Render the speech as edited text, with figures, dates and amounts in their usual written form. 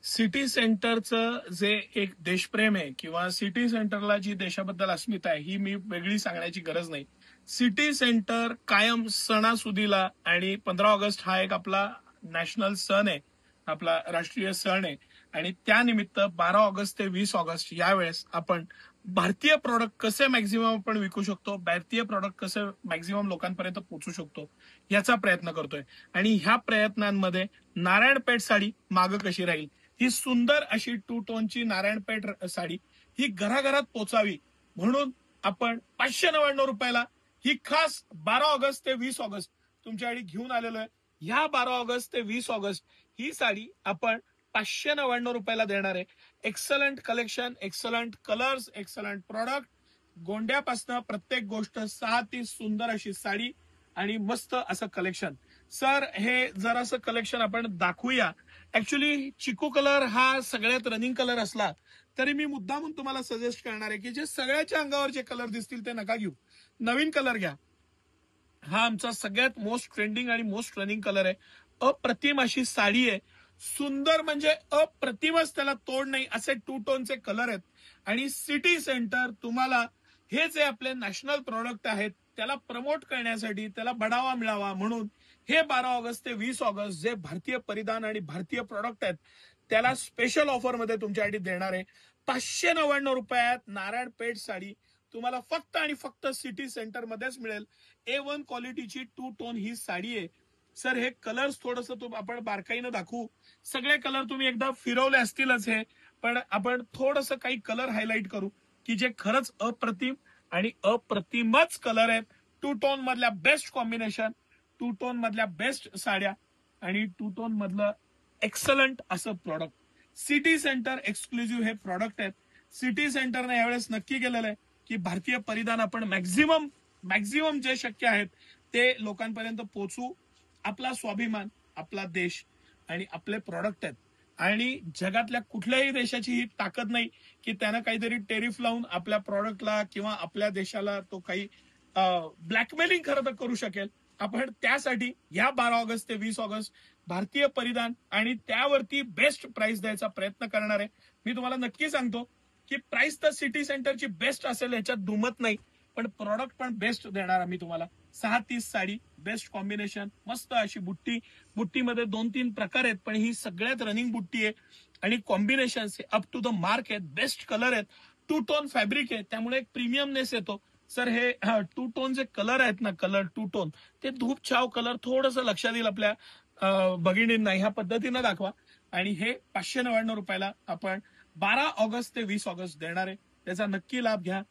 City सेंटरचं जे एक देशप्रेम आहे किंवा सिटी सेंटरला जी देशाबद्दल अस्मिता आहे ही मी वेगळी सांगण्याची गरज नाही. सिटी सेंटर कायम सणासुदीला आणि 15 ऑगस्ट हा एक आपला नॅशनल सण आहे, आपला राष्ट्रीय सण आहे आणि त्यानिमित्त 12 ऑगस्ट ते 20 ऑगस्ट यावेळेस आपण भारतीय प्रॉडक्ट कसे मॅक्झिमम आपण विकू शकतो, भारतीय प्रॉडक्ट कसे मॅक्झिमम लोकांपर्यंत पोहोचू शकतो याचा प्रयत्न करतोय. आणि ह्या प्रयत्नांमध्ये नारायणपेठ साडी मागं कशी राहील, ही सुंदर अशी टू टोनची नारायणपेठ साडी ही घराघरात पोचावी म्हणून आपण 599 रुपयाला ही खास 12 ऑगस्ट ते 20 ऑगस्ट तुमच्यासाठी घेऊन आलेलो आहे. ह्या 12 ऑगस्ट ते 20 ऑगस्ट ही साडी आपण 599 रुपयाला देणार आहे. Excellent collection, excellent colours, excellent product, गोंड्यापासनं प्रत्येक गोष्ट 6 ती सुंदर अशी साडी आणि मस्त असं कलेक्शन. सर हे जरासं कलेक्शन आपण दाखवूया. ऍक्च्युली चिकू कलर हा सगळ्यात रनिंग कलर असला तरी मी मुद्दामून तुम्हाला सजेस्ट करणार आहे की जे सगळ्याच्या अंगावर जे कलर दिसतील ते नका घेऊ, नवीन कलर घ्या. हा आमचा सगळ्यात मोस्ट ट्रेंडिंग आणि मोस्ट रनिंग कलर आहे. अप्रतिम अशी साडी आहे, सुंदर म्हणजे अप्रतिमच, त्याला तोड नाही असे टू टोनचे कलर आहेत. आणि सिटी सेंटर तुम्हाला हे जे आपले नॅशनल प्रोडक्ट आहेत त्याला प्रमोट करण्यासाठी, त्याला बढावा मिळावा म्हणून हे 12 ऑगस्ट ते 20 ऑगस्ट जे भारतीय परिधान आणि भारतीय प्रोडक्ट आहेत त्याला स्पेशल ऑफर मध्ये तुमच्यासाठी देणार आहे. 599 रुपयात नारायणपेठ साडी तुम्हाला फक्त आणि फक्त सिटी सेंटर मध्येच मिळेल. A1 क्वालिटीची टू टोन ही साडी आहे. सर हे कलर्स थोडस आपण बारकाईनं दाखवू. सगळे कलर तुम्ही एकदा फिरवले असतीलच हे, पण आपण थोडस काही कलर हायलाइट करू की जे खरंच अप्रतिम आणि अप्रतिमच कलर आहेत. टू टोन मधल्या बेस्ट कॉम्बिनेशन, टू टोन मधल्या बेस्ट साड्या आणि टू टोन मधलं एक्सलंट असं प्रॉडक्ट. सिटी सेंटर एक्सक्लुझिव्ह हे प्रॉडक्ट आहेत. सिटी सेंटरने यावेळेस नक्की केलेलं आहे की भारतीय परिधान आपण मॅक्झिमम जे शक्य आहेत ते लोकांपर्यंत पोहोचू. आपला स्वाभिमान, आपला देश आणि आपले प्रॉडक्ट आहेत. आणि जगातल्या कुठल्याही देशाची ही ताकद नाही की त्यानं काहीतरी टेरिफ लावून आपल्या प्रॉडक्टला किंवा आपल्या देशाला तो काही ब्लॅकमेलिंग खरं तर करू शकेल. आपण त्यासाठी या 12 ऑगस्ट ते 20 ऑगस्ट भारतीय परिधान आणि त्यावरती बेस्ट प्राइस द्यायचा प्रयत्न करणार आहे. मी तुम्हाला नक्की सांगतो की प्राइस तर सिटी सेंटरची बेस्ट असेल ह्याच्यात दुमत नाही, पण प्रॉडक्ट पण बेस्ट देणार आम्ही तुम्हाला. 6 तीस साडी, बेस्ट कॉम्बिनेशन, मस्त अशी बुट्टी. बुट्टीमध्ये 2-3 प्रकार आहेत पण ही सगळ्यात रनिंग बुट्टी आहे आणि combination up to the mark आहेत. बेस्ट कलर आहेत, टू टोन फॅब्रिक आहे त्यामुळे एक प्रीमियमनेस येतो. सर हे टू टोन जे कलर आहेत ना, कलर टू टोन ते धूप छाव कलर थोडस लक्षात येईल आपल्या भगिनींना. ह्या पद्धतीनं दाखवा. आणि हे 599 रुपयाला आपण 12 ऑगस्ट ते 20 ऑगस्ट देणार आहे. त्याचा नक्की लाभ घ्या.